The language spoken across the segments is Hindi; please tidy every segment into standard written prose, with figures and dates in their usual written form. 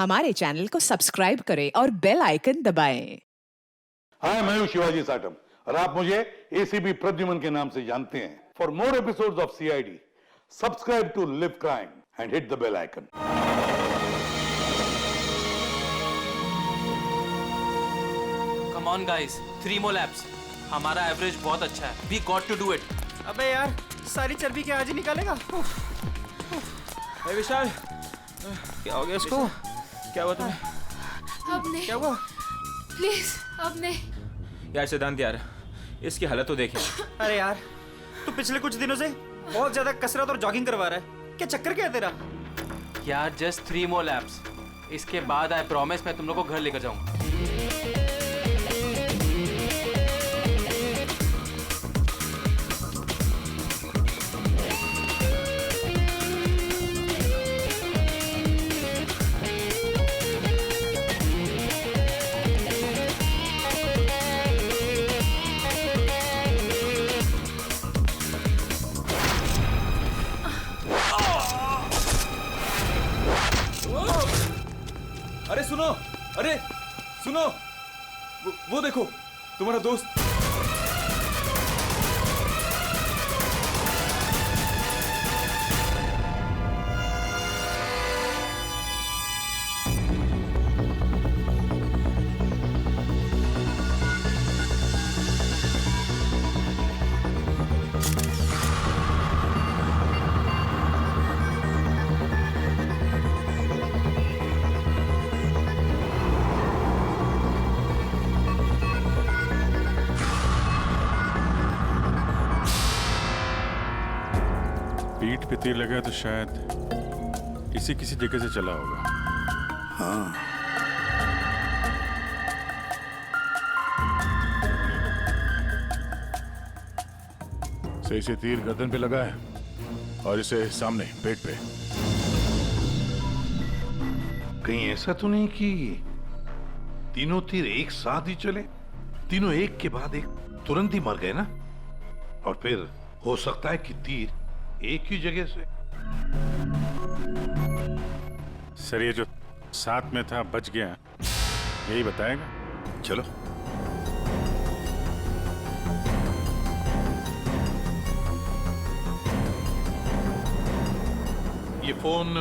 हमारे चैनल को सब्सक्राइब करें और बेल आइकन दबाएं। हाय, मैं हूं शिवाजी साटम और आप मुझे एसीपी प्रद्युमन के नाम से जानते हैं। For more episodes of CID, subscribe to live crime and hit the bell icon. Come on guys, 3 more laps। हमारा एवरेज बहुत अच्छा है। We got to do it। अबे यार, सारी चर्बी क्या आज ही निकालेगा? विशाल, क्या हो गया इसको? क्या हुआ तुम्हें? अब नहीं। क्या हुआ? प्लीज अब नहीं। यार सिद्धांत यार, इसकी हालत तो देखे। अरे यार, तू पिछले कुछ दिनों से बहुत ज्यादा कसरत और जॉगिंग करवा रहा है। क्या चक्कर क्या है तेरा? यार जस्ट 3 more laps। इसके बाद आई प्रॉमिस मैं तुम लोग को घर लेकर जाऊंगा। अरे सुनो, अरे सुनो, वो देखो तुम्हारा दोस्त। पीठ पे तीर लगा तो शायद इसी किसी जगह से चला होगा। हाँ, सही से तीर गर्दन पे लगा है और इसे सामने पेट पे। कहीं ऐसा तो नहीं कि तीनों तीर एक साथ ही चले? तीनों एक के बाद एक तुरंत ही मर गए ना? और फिर हो सकता है कि तीर एक ही जगह से। सर ये जो साथ में था बच गया, यही बताएगा। चलो। ये फोन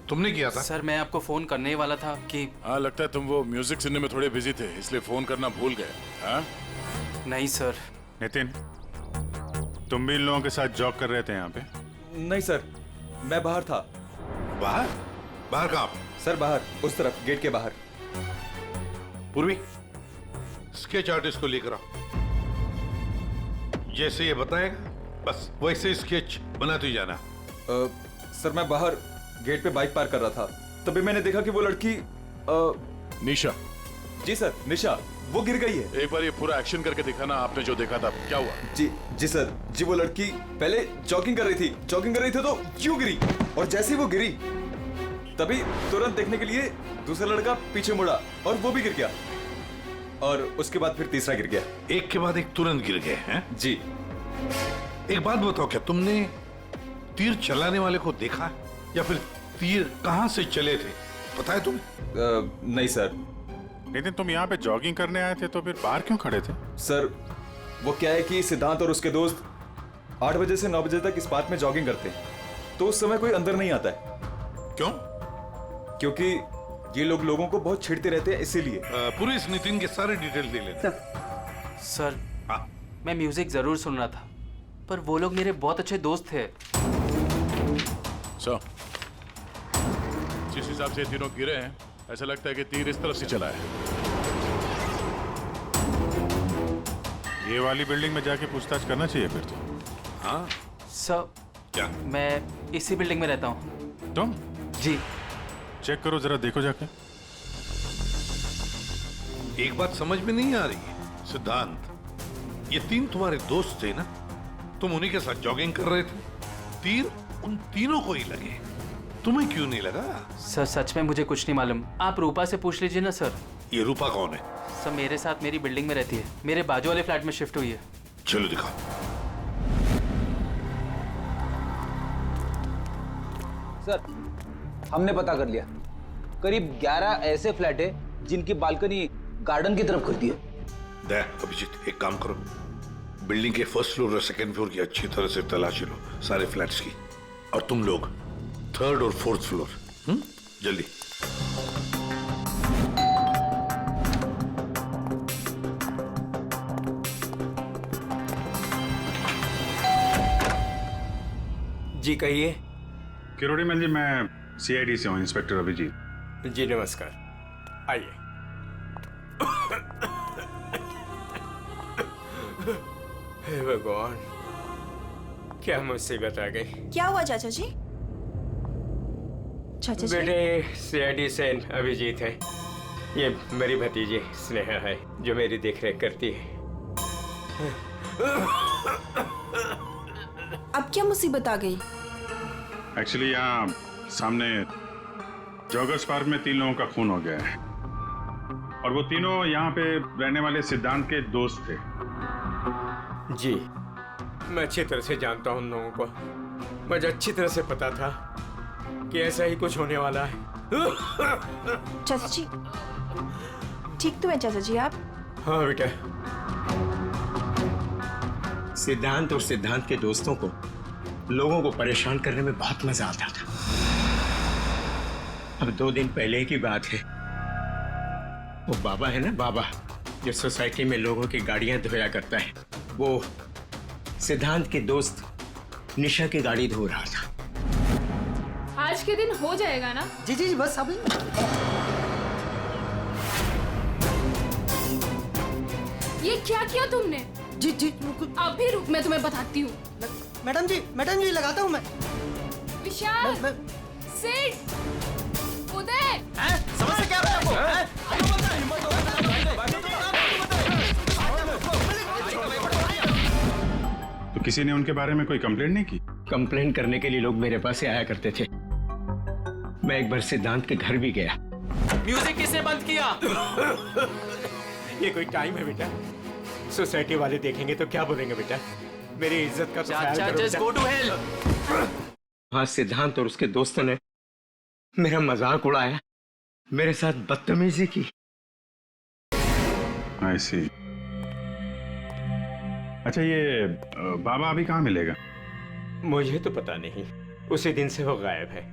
तुमने किया था? सर मैं आपको फोन करने ही वाला था कि हाँ, लगता है तुम वो म्यूजिक सुनने में थोड़े बिजी थे, इसलिए फोन करना भूल गए। हाँ नहीं सर। नितिन, तुम भी इन लोगों के साथ जॉब कर रहे थे यहाँ पे? नहीं सर, मैं बाहर था। बाहर? बाहर कहाँ? सर बाहर, उस तरफ, गेट के बाहर। पूर्वी, स्केच आर्टिस्ट को लेकर आओ। जैसे ये बताएगा बस वैसे स्केच बनाते ही जाना। सर मैं बाहर गेट पे बाइक पार्क कर रहा था, तभी मैंने देखा कि वो लड़की निशा। जी सर, निशा, वो गिर गई है। एक बार ये पूरा एक्शन करके दिखाना, आपने जो देखा था क्या हुआ? जी सर, जी वो लड़की पहले जॉगिंग कर रही थी तो यूं गिरी, और जैसे ही वो गिरी तभी तुरंत देखने के लिए दूसरा लड़का पीछे मुड़ा और वो भी गिर गया, और उसके बाद फिर तीसरा गिर गया। एक के बाद एक तुरंत गिर गए हैं? जी। एक बात बताओ, क्या तुमने तीर चलाने वाले को देखा या फिर तीर कहां से चले थे, पता है तुम्हें? नहीं सर। नितिन, तुम यहाँ पे जॉगिंग करने आए थे तो फिर बाहर क्यों खड़े थे? सर वो क्या है कि सिद्धांत और उसके दोस्त 8 बजे से 9 बजे तक इस पार्क में जॉगिंग करते हैं, तो उस समय कोई अंदर नहीं आता है। क्यों? क्योंकि ये लोग लोगों को बहुत छेड़ते रहते हैं, इसीलिए। पूरी इस नितिन के सारे डिटेल दे लेना। सर हाँ। मैं म्यूजिक जरूर सुन रहा था, पर वो लोग मेरे बहुत अच्छे दोस्त थे। सो जिस हिसाब से तीनों गिरे हैं, ऐसा लगता है कि तीर इस तरफ से चला है। ये वाली बिल्डिंग में जाके पूछताछ करना चाहिए फिर तो। हाँ? सर क्या? मैं इसी बिल्डिंग में रहता हूँ। तुम? जी। चेक करो जरा, देखो जाके। एक बात समझ में नहीं आ रही है सिद्धांत, ये तीन तुम्हारे दोस्त थे ना? तुम उन्हीं के साथ जॉगिंग कर रहे थे, तीर उन तीनों को ही लगे, तुम्हें क्यों नहीं लगा? सर सच में मुझे कुछ नहीं मालूम, आप रूपा से पूछ लीजिए ना सर। ये रूपा कौन है? सर मेरे साथ मेरी बिल्डिंग में रहती है, मेरे बाजू वाले फ्लैट में शिफ्ट हुई है। चलो दिखाओ। सर हमने पता कर लिया, करीब 11 ऐसे फ्लैट है जिनकी बालकनी गार्डन की तरफ करती है। दया, अभिजीत एक काम करो, बिल्डिंग के फर्स्ट फ्लोर और सेकंड फ्लोर की अच्छी तरह से तलाशी लो, सारे फ्लैट्स की। और तुम लोग थर्ड और फोर्थ फ्लोर, जल्दी। जी कहिए। किरोड़ी मल जी, मैं सीआईडी से हूँ, इंस्पेक्टर अभिजीत। जी नमस्कार, आइए। हे भगवान, क्या मुसीबत आ गई। क्या हुआ चाचा जी? चाचा जी? बेटे सीआईडी से अभिजीत है, ये मेरी भतीजी स्नेहा है जो मेरी देखरेख करती है। अब क्या मुसीबत आ गई? एक्चुअली यहाँ सामने जॉगर्स पार्क में 3 लोगों का खून हो गया है और वो तीनों यहाँ पे रहने वाले सिद्धांत के दोस्त थे। जी मैं अच्छी तरह से जानता हूँ उन लोगों को, मुझे अच्छी तरह से पता था कि ऐसा ही कुछ होने वाला है। चाचा जी ठीक तो है चाचा जी आप? हाँ बेटा। सिद्धांत और सिद्धांत के दोस्तों को लोगों को परेशान करने में बहुत मजा आता था। अब 2 दिन पहले की बात है, वो बाबा है ना, बाबा जो सोसाइटी में लोगों की गाड़ियां धोया करता है, वो सिद्धांत के दोस्त निशा की गाड़ी धो रहा था। आज के दिन हो जाएगा ना? जी जी जी बस अभी। ये क्या किया तुमने? जी जी अभी रुक, मैं तुम्हें बताती हूँ। मैडम जी लगाता हूँ मैं। विशाल, सिड, उदय, समझ से क्या तो किसी ने उनके बारे में कोई कंप्लेंट नहीं की? कंप्लेंट करने के लिए लोग मेरे पास से आया करते थे। मैं एक बार सिद्धांत के घर भी गया। म्यूजिक किसने बंद किया? ये कोई टाइम है बेटा? सोसाइटी वाले देखेंगे तो क्या बोलेंगे बेटा? मेरी इज्जत का तो ख्याल करो जस्ट गो टू हेल। हाँ, सिद्धांत और उसके दोस्तों ने मेरा मजाक उड़ाया, मेरे साथ बदतमीजी की। I see। अच्छा, ये बाबा अभी कहाँ मिलेगा? मुझे तो पता नहीं, उसी दिन से वो गायब है।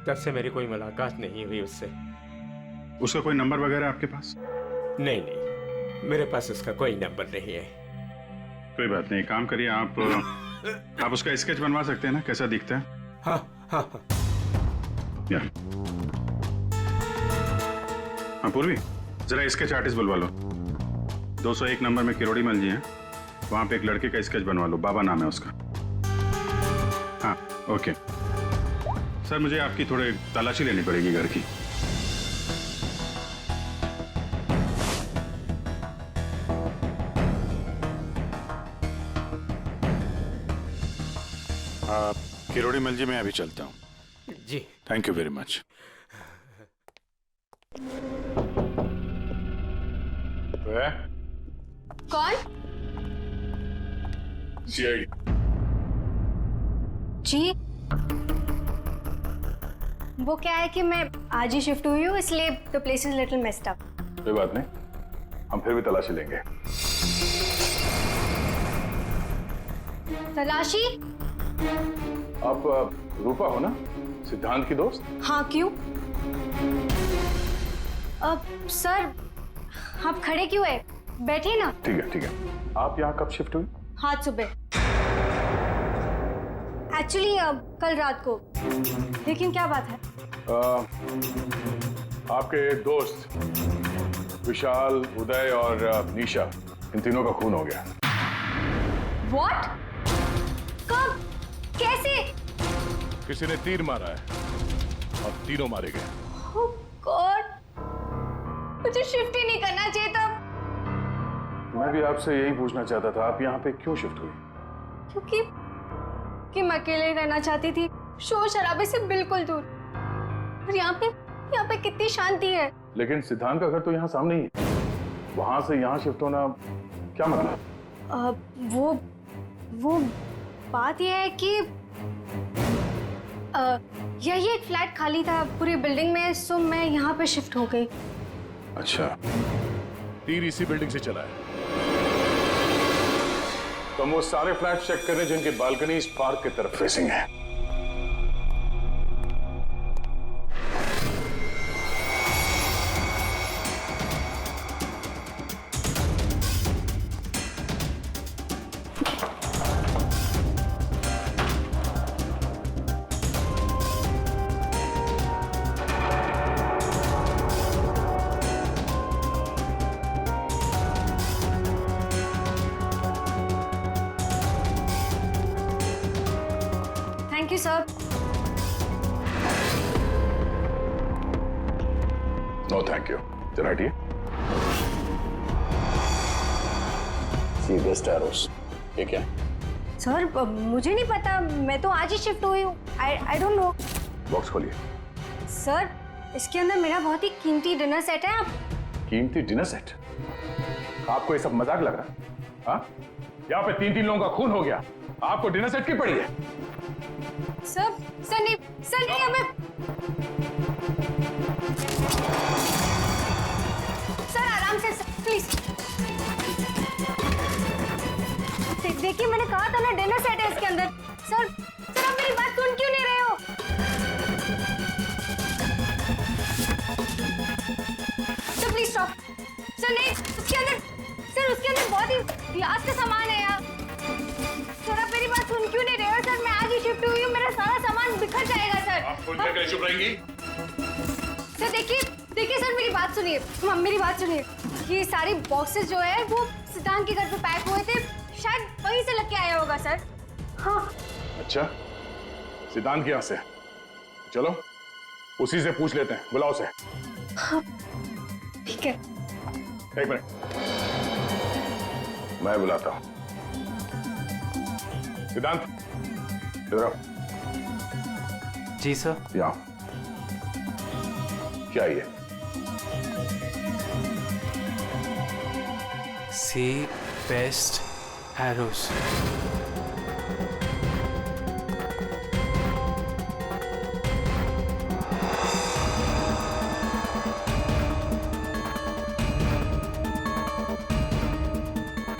तब से मेरी कोई मुलाकात नहीं हुई उससे। उसका कोई नंबर वगैरह आपके पास? नहीं नहीं, मेरे पास उसका कोई नंबर नहीं है। कोई बात नहीं, काम करिए, आप उसका स्केच बनवा सकते हैं ना, कैसा दिखता है? हाँ हाँ हाँ। या हाँ पूर्वी, जरा स्केच आर्टिस्ट बुलवा लो। 201 नंबर में किरोड़ी मल जी हैं, वहां पे एक लड़के का स्केच बनवा लो, बाबा नाम है उसका। हाँ ओके सर, मुझे आपकी थोड़े तलाशी लेनी पड़ेगी घर की। किरोड़ी मल जी, मैं अभी चलता हूँ। जी थैंक यू वेरी मच। कौन? सीआईडी। जी वो क्या है कि मैं आज ही शिफ्ट हुई हूँ, इसलिए the place is little messed up. कोई बात नहीं, हम फिर भी तलाशी लेंगे। तलाशी? आप रूपा हो ना, सिद्धांत की दोस्त? हाँ क्यों? सर आप खड़े क्यों है, बैठिए ना। ठीक है। आप यहाँ कब शिफ्ट हुई? आज सुबह, एक्चुअली कल रात को। लेकिन क्या बात है? आपके दोस्त विशाल, उदय और निशा, इन तीनों का खून हो गया। What? कब? कैसे? किसी ने तीर मारा है और तीनों मारे गए। Oh God! मुझे शिफ्ट ही नहीं करना चाहिए था। मैं भी आपसे यही पूछना चाहता था, आप यहाँ पे क्यों शिफ्ट हुई? क्योंकि मैं अकेले रहना चाहती थी, शोर शराबे से बिल्कुल दूर। और यहाँ पे कितनी शांति है। लेकिन सिद्धांत का घर तो यहाँ सामने ही है, वहां से यहाँ शिफ्ट होना क्या मतलब? वो बात यह है कि यही एक फ्लैट खाली था पूरी बिल्डिंग में, सो मैं यहाँ पे शिफ्ट हो गई। अच्छा, तीर इसी बिल्डिंग से चला है। तो हम वो सारे फ्लैट चेक कर रहे हैं जिनकी बालकनी इस पार्क की तरफ फेसिंग है। Thank you sir. No thank you. जरा हटिए। सी वेस्ट एरोस, ये क्या है? सर मुझे नहीं पता, मैं तो आज ही शिफ्ट हुई हूँ। I don't know. बॉक्स खोलिए। सर इसके अंदर मेरा बहुत ही कीमती डिनर सेट है। आप कीमती डिनर सेट? आपको ये सब मजाक लग रहा है? हाँ? यहाँ पे 3-3 लोगों का खून हो गया, आपको डिनर सेट की पड़ी है? सर नहीं हमें। सर आराम से प्लीज। देखिए मैंने कहा था ना डिनर सेट है इसके अंदर। सर आप मेरी बात सुन क्यों नहीं रहे हो? Sir please stop. सर नहीं, उसके अंदर बहुत ही ग्लास का सामान है यार। सर आप मेरी बात सुन क्यों नहीं रहे हो? सर मैं आज ही शिफ्ट हुई हूँ, मेरा सारा सामान बिखर जाएगा सर। आप फोन करके चुप रहेंगी? सर देखिए सर मेरी बात सुनिए, मेरी बात सुनिए। ये सारी बॉक्सेस जो है वो सिद्धांत के घर पे पैक हुए थे, शायद वहीं से लग के आया होगा सर। हाँ। अच्छा, सिद्धांत के यहाँ से? चलो उसी से पूछ लेते हैं, बुलाओ उसे। हाँ ठीक है। एक मिनट, मैं बुलाता हूँ। सिद्धांत इधर आओ। जी सर। यहाँ क्या है ये? सी बेस्ट एरोस।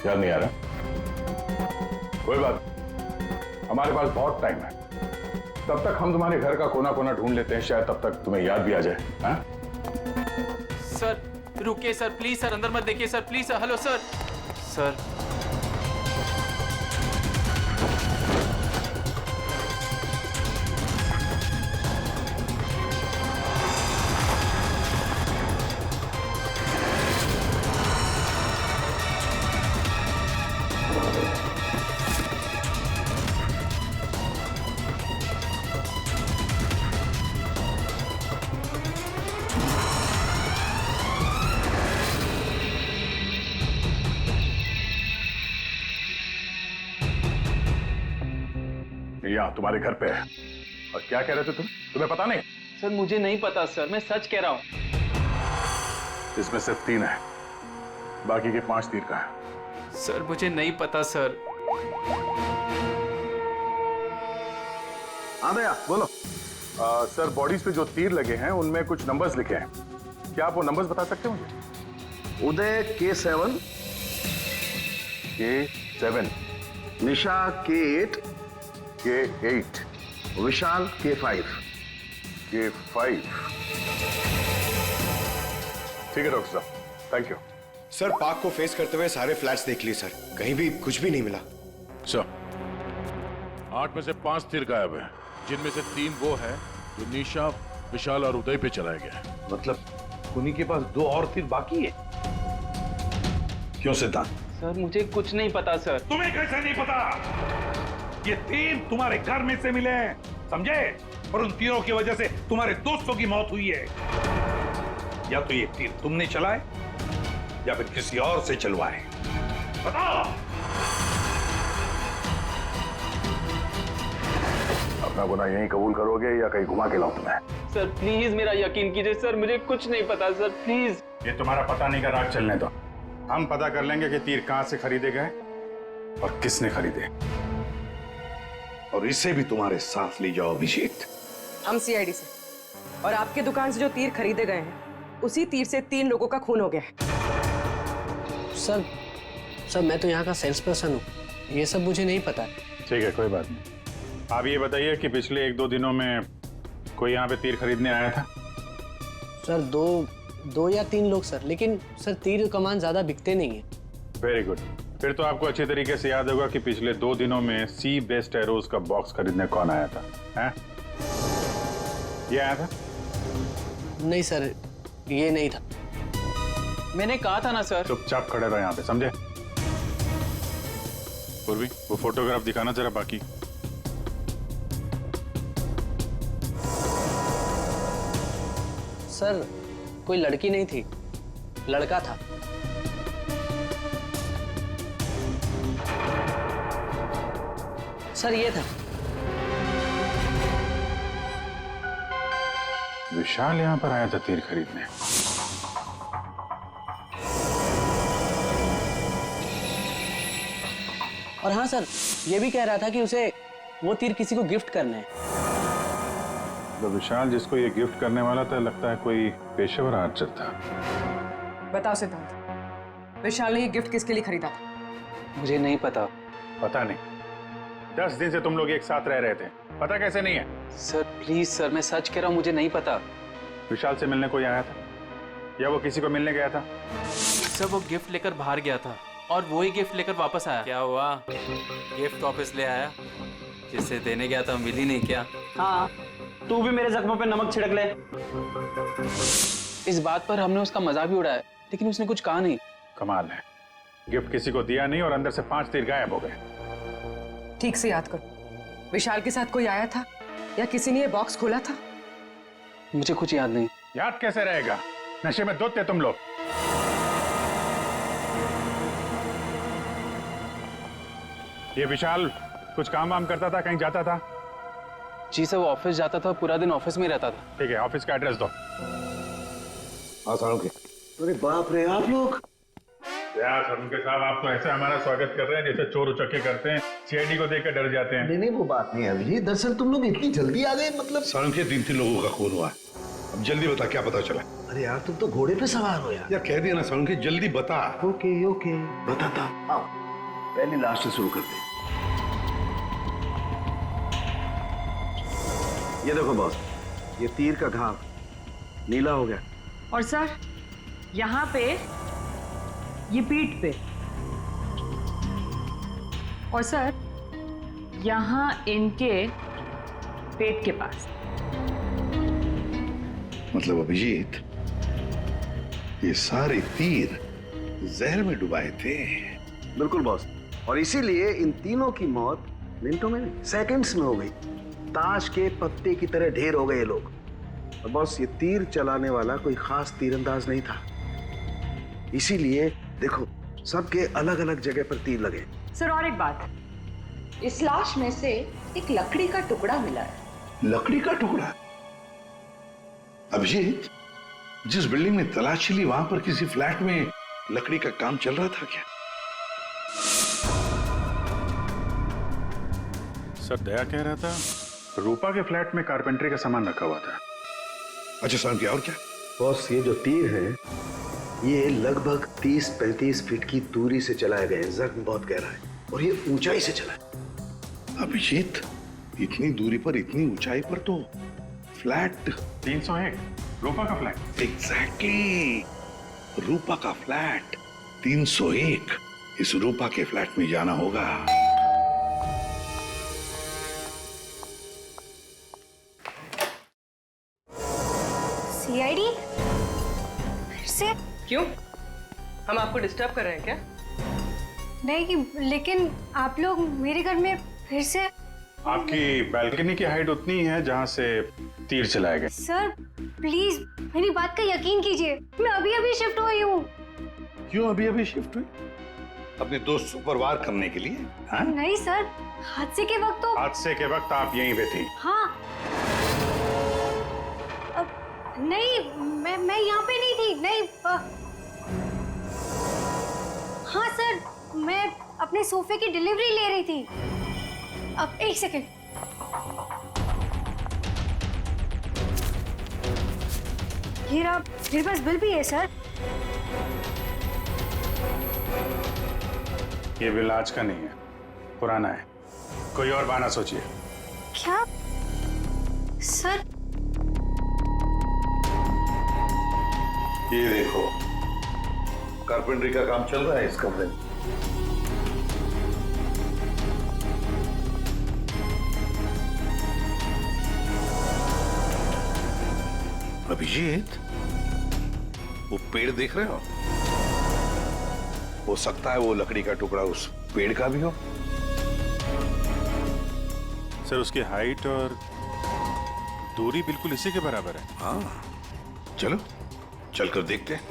याद नहीं आ रहा? कोई बात, हमारे पास बहुत टाइम है। तब तक हम तुम्हारे घर का कोना कोना ढूंढ लेते हैं, शायद तब तक तुम्हें याद भी आ जाए। हाँ? सर रुकिए सर, प्लीज सर, अंदर मत देखिए sir, please sir. Hello sir. Sir यहाँ तुम्हारे घर पे है। और क्या कह रहे थे तुम? तुम्हें पता नहीं? सर मुझे नहीं पता सर, मैं सच कह रहा हूँ। इसमें सिर्फ 3 है, बाकी के 5 तीर का है। सर मुझे नहीं पता सर। हाँ भैया बोलो। सर बॉडीज पे जो तीर लगे हैं उनमें कुछ नंबर्स लिखे हैं, क्या आप वो नंबर्स बता सकते हो मुझे? उदय K7, K7, निशा K8, K8, विशाल K5। K5। ठीक है डॉक्टर साहब, थैंक यू। सर पार्क को फेस करते हुए सारे फ्लैट्स देख लिए सर, कहीं भी कुछ भी नहीं मिला। सर 8 में से 5 तीर गायब है, जिनमें से 3 वो है जो निशा, विशाल और उदय पे चलाया गया है। मतलब उन्हीं के पास 2 और तीर बाकी है? क्यों सिद्धांत? सर मुझे कुछ नहीं पता सर। तुम्हें कैसे नहीं पता? ये तीर तुम्हारे घर में से मिले हैं, समझे? और उन तीरों की वजह से तुम्हारे दोस्तों की मौत हुई है। या तो ये तीर तुमने चलाए या फिर किसी और से चलवाए, बताओ। अपना गुनाह यहीं कबूल करोगे या कहीं घुमा के लाऊं तुम्हें? सर प्लीज मेरा यकीन कीजिए सर, मुझे कुछ नहीं पता सर, प्लीज। ये तुम्हारा पता नहीं का राज चलने दो, हम पता कर लेंगे कि तीर कहां से खरीदे गए और किसने खरीदे। और इसे भी तुम्हारे साथ ले जाओ अभिषेक। हम सीआईडी से, और आपके दुकान से जो तीर खरीदे गए हैं उसी तीर से 3 लोगों का खून हो गया है। सर मैं तो यहाँ का सेल्स पर्सन हूँ, ये सब मुझे नहीं पता। ठीक है, कोई बात नहीं। आप ये बताइए कि पिछले 1-2 दिनों में कोई यहाँ पे तीर खरीदने आया था? सर दो या 3 लोग सर, लेकिन सर तीर कमान ज्यादा बिकते नहीं है। Very good. फिर तो आपको अच्छी तरीके से याद होगा कि पिछले 2 दिनों में सी बेस्ड एरोज का बॉक्स खरीदने कौन आया था? हैं? ये आया था? नहीं सर, ये नहीं था। मैंने कहा था ना सर। चुपचाप खड़े रहो यहाँ पे, समझे? पूर्वी, वो फोटोग्राफ दिखाना जरा बाकी। सर कोई लड़की नहीं थी, लड़का था। सर ये था। विशाल यहाँ पर आया था तीर खरीदने। और हाँ सर, ये भी कह रहा था कि उसे वो तीर किसी को गिफ्ट करना है। तो विशाल जिसको ये गिफ्ट करने वाला था, लगता है कोई पेशेवर आर्चर था। बताओ सिद्धांत, विशाल ने ये गिफ्ट किसके लिए खरीदा था? मुझे नहीं पता। पता नहीं? 10 दिन से तुम लोग एक साथ रह रहे थे, पता कैसे नहीं है? सर प्लीज सर, मैं सच कह रहा हूँ, मुझे नहीं पता। विशाल से मिलने कोई आया था या वो किसी को मिलने गया था? सर वो गिफ्ट लेकर बाहर गया था और वो ही गिफ्ट लेकर वापस आया। क्या हुआ? गिफ्ट वापस ले आया? जिसे देने गया था मिली नहीं क्या? हाँ, तू भी मेरे जख्मों पे नमक छिड़क ले। इस बात पर हमने उसका मजाक भी उड़ाया, लेकिन उसने कुछ कहा नहीं। कमाल है, गिफ्ट किसी को दिया नहीं और अंदर से 5 तीर गायब हो गए। ठीक से याद करो, विशाल के साथ कोई आया था या किसी ने ये बॉक्स खोला था? मुझे कुछ याद नहीं। याद कैसे रहेगा? नशे में धुत थे तुम लोग। ये विशाल कुछ काम वाम करता था, कहीं जाता था? जी सर, वो ऑफिस जाता था, पूरा दिन ऑफिस में रहता था। ठीक है, ऑफिस का एड्रेस दो। अरे बाप रे, आप लोग! उनके साहब, आप तो ऐसे हमारा स्वागत कर रहे हैं जैसे चोर उचक्के करते हैं, सीआईडी को देखकर डर जाते हैं। नहीं, वो बात नहीं है अभिजीत। दरअसल तुम लोग इतनी जल्दी आ गए, मतलब सालुंखे 3 लोगों का खून हुआ है। अब जल्दी बता, क्या पता चला? अरे यार, तुम तो घोड़े पे सवार हो यार। कह दिया ना सालुंखे, जल्दी बता। ओके बताता। आओ, पहले लास्ट से शुरू करते हैं। ये देखो बॉस, ये तीर का घाव नीला हो गया। और सर यहाँ पे, ये पीठ पे, और सर यहाँ इनके पेट के पास। मतलब अभिजीत, ये सारे तीर जहर में डुबाए थे। बिल्कुल बॉस, और इसीलिए इन तीनों की मौत मिनटों में नहीं, सेकंड्स में हो गई। ताश के पत्ते की तरह ढेर हो गए ये लोग। और बॉस, ये तीर चलाने वाला कोई खास तीरंदाज नहीं था, इसीलिए देखो सबके अलग अलग जगह पर तीर लगे। सर और एक बात, इस लाश में से एक लकड़ी का टुकड़ा मिला है। लकड़ी का टुकड़ा? अभिजीत, जिस बिल्डिंग में तलाशी ली वहां पर किसी फ्लैट में लकड़ी का काम चल रहा था क्या? सर दया कह रहा था रूपा के फ्लैट में कारपेंटरी का सामान रखा हुआ था। अच्छा सर, क्या और क्या? बॉस, ये जो तीर है ये लगभग 30-35 फीट की दूरी से चलाए गए हैं। जख्म बहुत गहरा है और ये ऊंचाई से चला है। अभिजीत, इतनी दूरी पर, इतनी ऊंचाई पर तो फ्लैट 301 रूपा का फ्लैट। एग्जैक्टली, रूपा का फ्लैट 301। इस रूपा के फ्लैट में जाना होगा। सीआईडी? फिर से? क्यों? हम आपको डिस्टर्ब कर रहे हैं क्या? नहीं, लेकिन आप लोग मेरे घर में फिर से। आपकी बालकनी की हाइट उतनी है जहां से तीर चलाए गए। सर प्लीज मेरी बात का यकीन कीजिए, मैं अभी अभी शिफ्ट हुई हूँ। क्यों अभी अभी शिफ्ट हुई? अपने दोस्त को परवार करने के लिए? हाँ? नहीं सर, हादसे के वक्त तो। हादसे के वक्त आप यहीं पे थी? हाँ। नहीं, मैं यहाँ पे नहीं थी। नहीं हाँ सर, मैं अपने सोफे की डिलीवरी ले रही थी। अब एक सेकेंड। ये रहा, मेरे पास बिल भी है सर। ये बिल आज का नहीं है, पुराना है। कोई और बहाना सोचिए। क्या सर? ये देखो, कारपेंटरी का काम चल रहा है इस कमरे में। अभिजीत, वो पेड़ देख रहे हो सकता है वो लकड़ी का टुकड़ा उस पेड़ का भी हो। सर उसकी हाइट और दूरी बिल्कुल इसी के बराबर है। हाँ, चलो चलकर देखते हैं।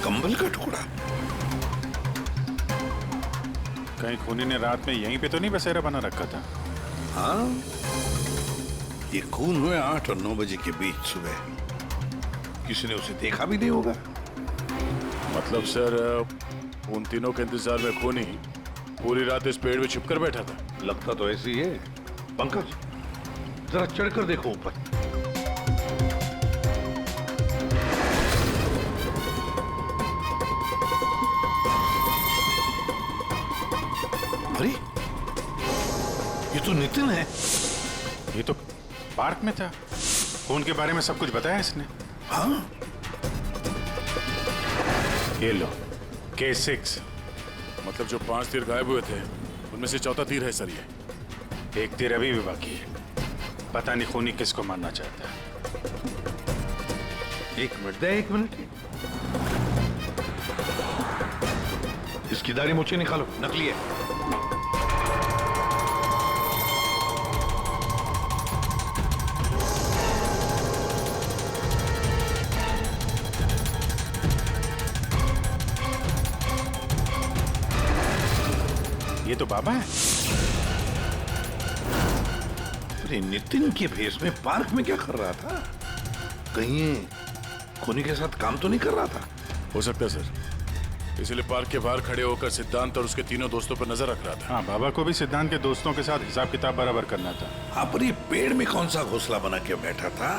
कंबल का टुकड़ा। कहीं खूनी ने रात में यहीं पे तो नहीं बसेरा बना रखा था? हाँ, ये खून हुए 8 और 9 बजे के बीच सुबह। किसी ने उसे देखा भी नहीं होगा। मतलब सर, उन तीनों के इंतजार में खूनी पूरी रात इस पेड़ में छिपकर बैठा था। लगता तो ऐसे ही है। पंकज, जरा चढ़कर देखो ऊपर। अरे, ये तो नितिन है। ये तो पार्क में था। खून के बारे में सब कुछ बताया इसने। हाँ, ये लो K6। मतलब जो 5 तीर गायब हुए थे उनमें से चौथा तीर है सर। ये एक तीर अभी भी बाकी है। पता नहीं खूनी किसको मारना चाहता है। एक मिनट। इसकी दाढ़ी मूछें निकालो, नकली है। ये तो बाबा है। अरे, नितिन के भेष में पार्क में क्या कर रहा था? कहीं ये खूनी के साथ काम तो नहीं कर रहा था? हो सकता है सर, इसलिए पार्क के बाहर खड़े होकर सिद्धांत और उसके तीनों दोस्तों पर नजर रख रहा था। हाँ, बाबा को भी सिद्धांत के दोस्तों के साथ हिसाब किताब बराबर करना था। हाँ, पर ये पेड़ में कौन सा घोंसला बना के बैठा था?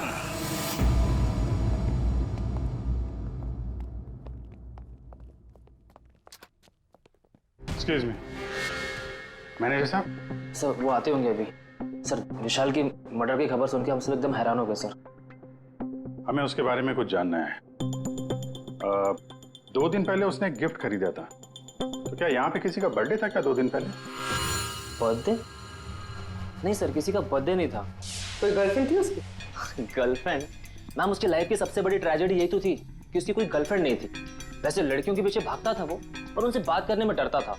एक्सक्यूज मी, मैनेजर साहब। सर वो आते होंगे अभी। सर, विशाल की मर्डर की खबर सुन के हम सब एकदम हैरान हो गए सर। हमें उसके बारे में कुछ जानना है। 2 दिन पहले उसने एक गिफ्ट खरीदा था, तो क्या यहाँ पे किसी का बर्थडे था क्या 2 दिन पहले? बर्थडे? नहीं सर, किसी का बर्थडे नहीं था। कोई गर्लफ्रेंड थी उसकी? गर्लफ्रेंड? मैम, उसकी लाइफ की सबसे बड़ी ट्रेजेडी यही तो थी कि उसकी कोई गर्लफ्रेंड नहीं थी। वैसे लड़कियों के पीछे भागता था वो, और उनसे बात करने में डरता था।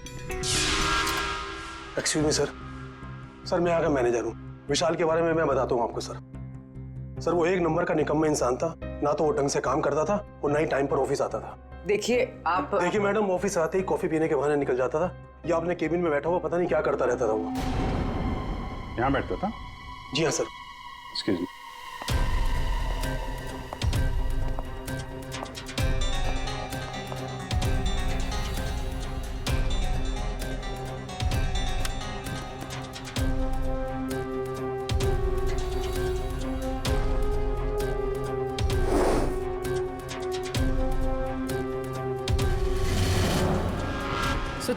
एक्सक्यूज मी सर, मैं यहाँ का मैनेजर हूँ। विशाल के बारे में मैं बताता हूँ आपको सर। वो 1 नंबर का निकम्मा इंसान था। ना तो वो ढंग से काम करता था और ना ही टाइम पर ऑफिस आता था। देखिए मैडम, ऑफिस आते ही कॉफी पीने के बहाने निकल जाता था या अपने केबिन में बैठा हुआ पता नहीं क्या करता रहता था वो। यहाँ बैठता था? जी हाँ सर। Excuse me.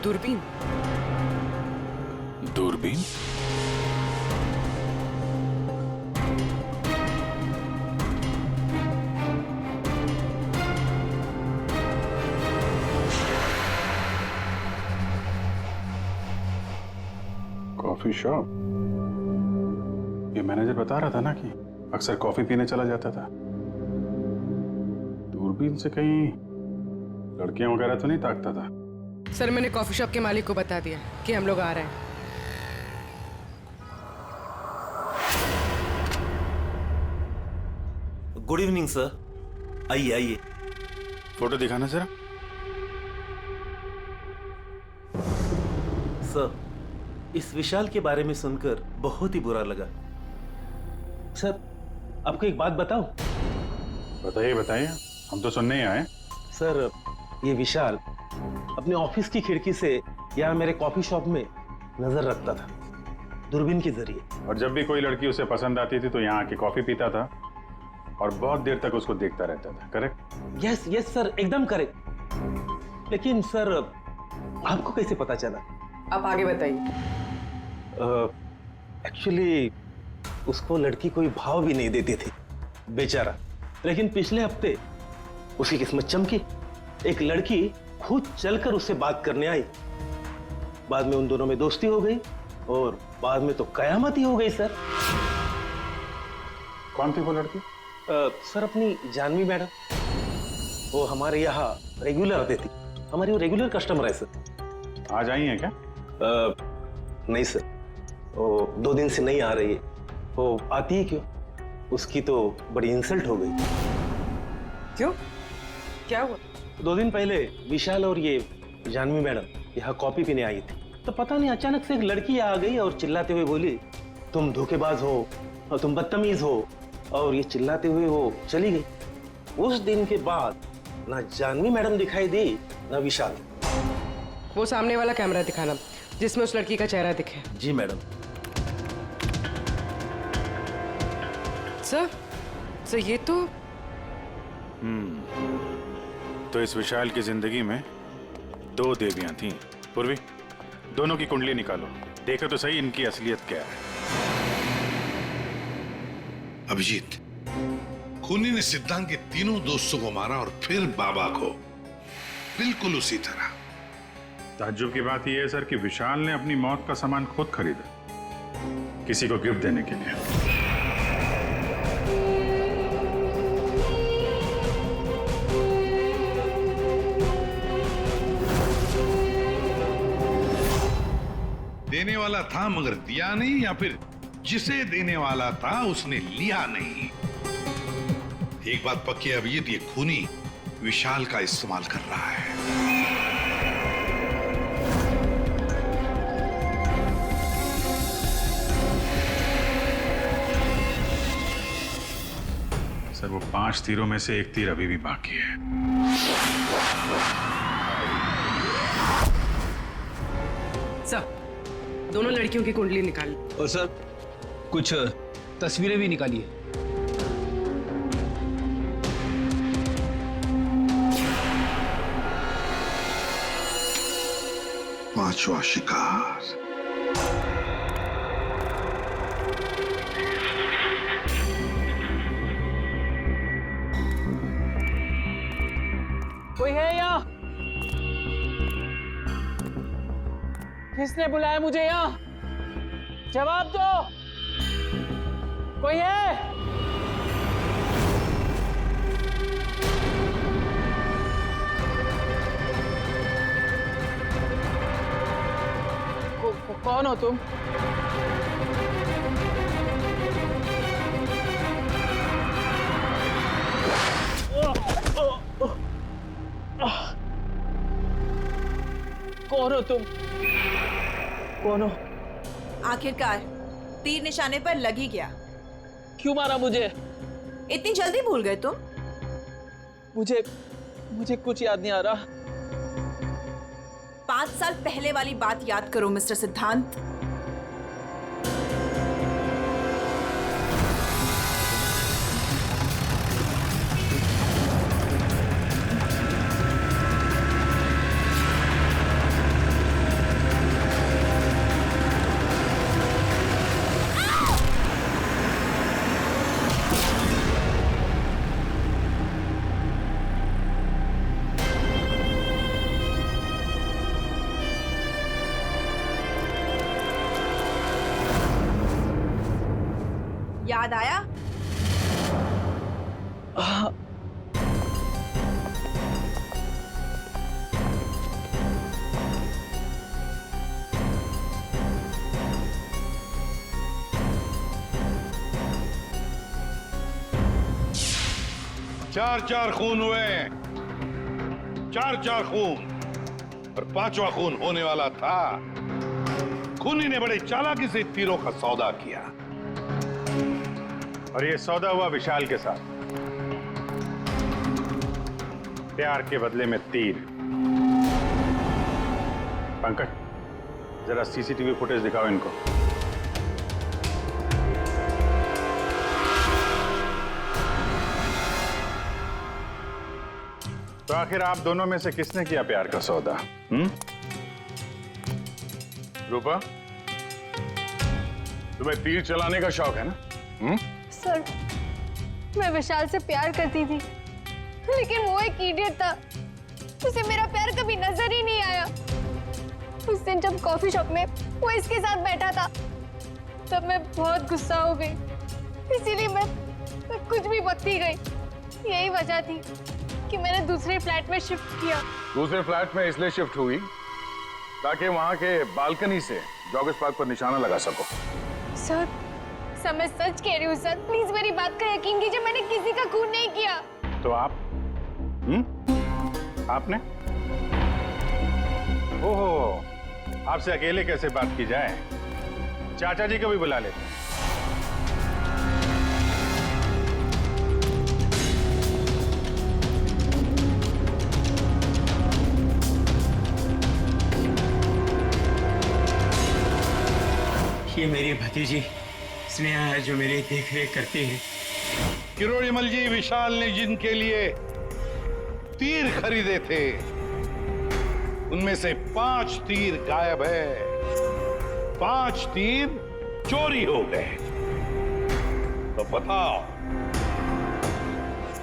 दूरबीन? दूरबीन? Coffee shop? ये मैनेजर बता रहा था ना कि अक्सर कॉफी पीने चला जाता था। दूरबीन से कहीं लड़कियां वगैरह तो नहीं ताकता था? सर, मैंने कॉफी शॉप के मालिक को बता दिया कि हम लोग आ रहे हैं। गुड इवनिंग सर, आइए आइए। फोटो दिखाना जरा। सर, इस विशाल के बारे में सुनकर बहुत ही बुरा लगा। सर, आपको एक बात बताऊं? बताइए बताइए, हम तो सुनने ही आए। सर, ये विशाल अपने ऑफिस की खिड़की से यहाँ मेरे कॉफी शॉप में नजर रखता था, दूरबीन के जरिए। और जब भी कोई लड़की उसे पसंद आती थी तो यहाँ आके कॉफी पीता था और बहुत देर तक उसको देखता रहता था। करेक्ट? यस यस सर, एकदम करेक्ट। लेकिन सर, आपको कैसे पता चला? आप आगे बताइए। एक्चुअली उसको लड़की कोई भाव भी नहीं देती थी, बेचारा। लेकिन पिछले हफ्ते उसकी किस्मत चमकी। एक लड़की खुद चलकर उससे बात करने आई। बाद में उन दोनों में दोस्ती हो गई और बाद में तो कयामत ही हो गई सर। कौन थी वो लड़की? सर, अपनी जानवी मैडम। वो हमारे यहाँ रेगुलर आती थी, हमारी वो रेगुलर कस्टमर है सर। आज आई है क्या? नहीं सर, वो 2 दिन से नहीं आ रही है। वो आती है क्यों? उसकी तो बड़ी इंसल्ट हो गई। क्यों? क्या हुआ? 2 दिन पहले विशाल और ये जानवी मैडम यहाँ कॉफी पीने आई थी, तो पता नहीं अचानक से एक लड़की आ गई और चिल्लाते हुए बोली, तुम धोखेबाज हो और तुम बदतमीज हो, और ये चिल्लाते हुए वो चली गई। उस दिन के बाद ना जानवी मैडम दिखाई दी ना विशाल। वो सामने वाला कैमरा दिखाना जिसमें उस लड़की का चेहरा दिखे। जी मैडम। सर, ये तो इस विशाल की जिंदगी में 2 देवियां थीं। पूर्वी, दोनों की कुंडली निकालो, देखो तो सही इनकी असलियत क्या है। अभिजीत, खूनी ने सिद्धांत के तीनों दोस्तों को मारा और फिर बाबा को, बिल्कुल उसी तरह। ताज्जुब की बात यह है सर कि विशाल ने अपनी मौत का सामान खुद खरीदा, किसी को गिफ्ट देने के लिए। देने वाला था मगर दिया नहीं, या फिर जिसे देने वाला था उसने लिया नहीं। एक बात पक्की है अभिजीत, ये खूनी विशाल का इस्तेमाल कर रहा है। सर, वो 5 तीरों में से 1 तीर अभी भी बाकी है। सर, दोनों लड़कियों की कुंडली निकाली। और सर, कुछ तस्वीरें भी निकाली है। पांचवा शिकार। कोई है यहाँ? किसने बुलाया मुझे यहाँ? जवाब दो। कोई है? कौन हो तुम? कौन हो तुम? कौन हो? आखिरकार तीर निशाने पर लग ही गया। क्यों मारा मुझे? इतनी जल्दी भूल गए तुम? मुझे कुछ याद नहीं आ रहा। 5 साल पहले वाली बात याद करो मिस्टर सिद्धांत। याद आया? चार खून हुए, 4 खून, और 5वां खून होने वाला था। खूनी ने बड़े चालाकी से तीरों का सौदा किया। और ये सौदा हुआ विशाल के साथ, प्यार के बदले में तीर। पंकज, जरा सीसीटीवी फुटेज दिखाओ इनको। तो आखिर आप दोनों में से किसने किया प्यार का सौदा? रूपा, तुम्हें तीर चलाने का शौक है ना? सर, मैं विशाल से प्यार करती थी, लेकिन वो एक इडियट था। उसे मेरा प्यार कभी नजर ही नहीं आया। उस दिन जब कॉफी शॉप में वो इसके साथ बैठा था, तब मैं बहुत गुस्सा हो गई। इसीलिए मैं कुछ भी बकती गई। यही वजह थी कि मैंने दूसरे फ्लैट में शिफ्ट किया। दूसरे फ्लैट में इसलिए शिफ्ट हुई ताकि वहां के बालकनी से जॉगर्स पार्क पर निशाना लगा सको। सर, मैं सच कह रही हूँ सर। प्लीज मेरी बात का यकीन कीजिए, मैंने किसी का खून नहीं किया। तो आप? आपने? ओहो, आपसे अकेले कैसे बात की जाए? चाचा जी को भी बुला लेते हैं। ये मेरी भतीजी स्नेहा है जो मेरी देख रेख करती है। किरोड़ीमल जी, विशाल ने जिनके लिए तीर खरीदे थे उनमें से 5 तीर गायब है। 5 तीर चोरी हो गए। तो बताओ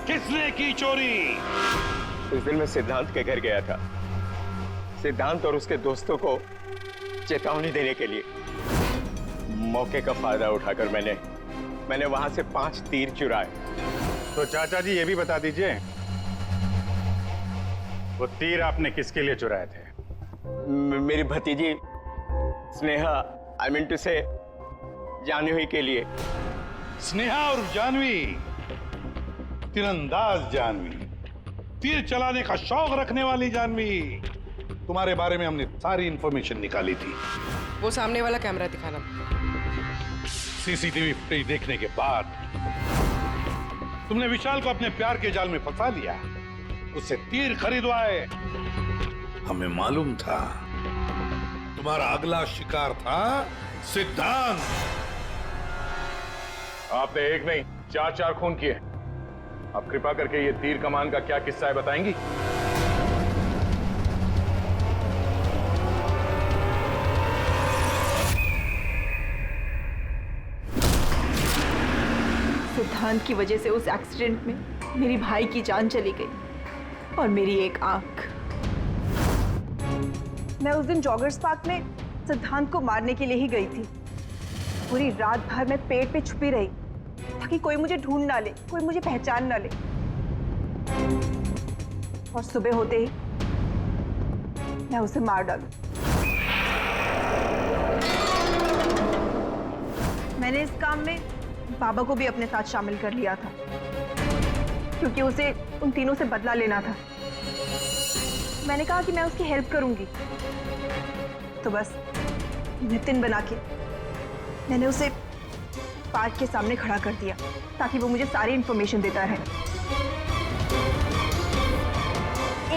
किसने की चोरी? उस दिन मैं सिद्धांत के घर गया था, सिद्धांत और उसके दोस्तों को चेतावनी देने के लिए। मौके का फायदा उठाकर मैंने वहां से 5 तीर चुराए। तो चाचा जी ये भी बता दीजिए, वो तीर आपने किसके लिए चुराए थे? मेरी भतीजी स्नेहा, आई मीन टू से जानवी के लिए। स्नेहा और जानवी, तीरंदाज जानवी, तीर चलाने का शौक रखने वाली जानवी। तुम्हारे बारे में हमने सारी इंफॉर्मेशन निकाली थी। वो सामने वाला कैमरा दिखाना। सीसीटीवी फुटेज देखने के बाद तुमने विशाल को अपने प्यार के जाल में फंसा लिया, उससे तीर खरीदवाए। हमें मालूम था तुम्हारा अगला शिकार था सिद्धांत। आपने एक नहीं 4 खून किए। आप कृपा करके ये तीर कमान का क्या किस्सा है बताएंगी? सिद्धांत की वजह से उस एक्सीडेंट में मेरी भाई की जान चली गई और मेरी एक आंख। मैं उस दिन जॉगर्स पार्क में सिद्धांत को मारने के लिए ही गई थी। पूरी रात भर मैं पेड़ पे छुपी रही ताकि कोई मुझे ढूंढ ना ले, कोई मुझे पहचान ना ले। और सुबह होते ही मैं उसे मार डालूं। मैंने इस काम में बाबा को भी अपने साथ शामिल कर लिया था क्योंकि उसे उन तीनों से बदला लेना था। मैंने कहा कि मैं उसकी हेल्प करूंगी, तो बस नितिन बना के मैंने उसे पार्क के सामने खड़ा कर दिया ताकि वो मुझे सारी इंफॉर्मेशन देता रहे।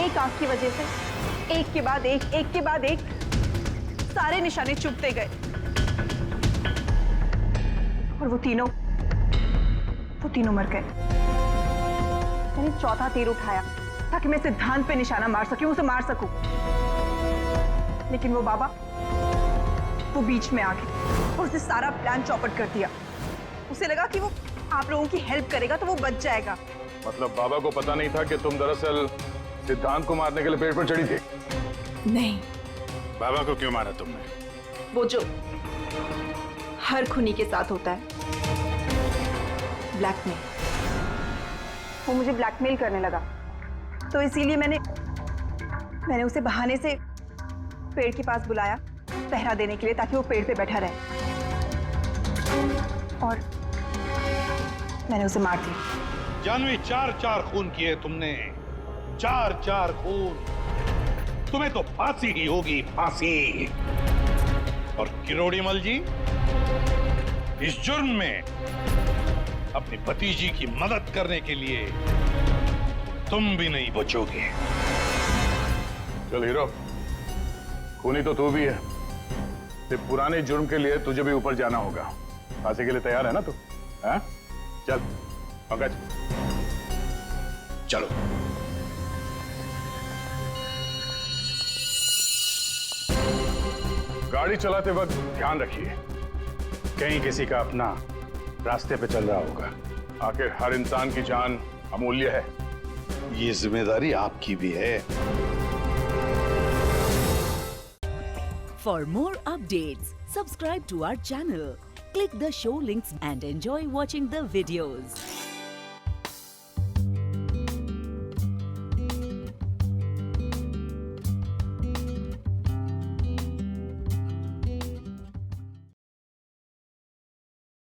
एक आंख की वजह से एक के बाद एक सारे निशाने चुभते गए और वो तीनों मर गए। मैंने चौथा तीर उठाया ताकि मैं सिद्धांत पे निशाना मार सकूं, उसे मार सकूं। लेकिन वो बाबा वो बीच में आ गए और उसने सारा प्लान चौपट कर दिया। उसे लगा कि वो आप लोगों की हेल्प करेगा तो वो बच जाएगा। मतलब बाबा को पता नहीं था कि तुम दरअसल सिद्धांत को मारने के लिए पेड़ पर चढ़ी थी? नहीं। बाबा को क्यों मारा तुमने? वो जो हर खूनी के साथ होता है, ब्लैकमेल। वो मुझे ब्लैकमेल करने लगा, तो इसीलिए मैंने उसे बहाने से पेड़ के पास बुलाया पहरा देने के लिए ताकि वो पेड़ पे बैठा रहे, और मैंने उसे मार दिया। जानवी, 4 खून किए तुमने, 4 खून। तुम्हें तो फांसी ही होगी, फांसी। और किरोड़ीमल जी, इस जुर्म में अपनी भतीजी की मदद करने के लिए तुम भी नहीं बचोगे। चल हीरो, खूनी तो तू भी है, सिर्फ पुराने जुर्म के लिए तुझे भी ऊपर जाना होगा। फांसी के लिए तैयार है ना तू? हाँ? चल पंकज, चलो। गाड़ी चलाते वक्त ध्यान रखिए, कहीं किसी का अपना रास्ते पे चल रहा होगा। आखिर हर इंसान की जान अमूल्य है। ये जिम्मेदारी आपकी भी है। For more updates, subscribe to our channel, click the show links and enjoy watching the videos.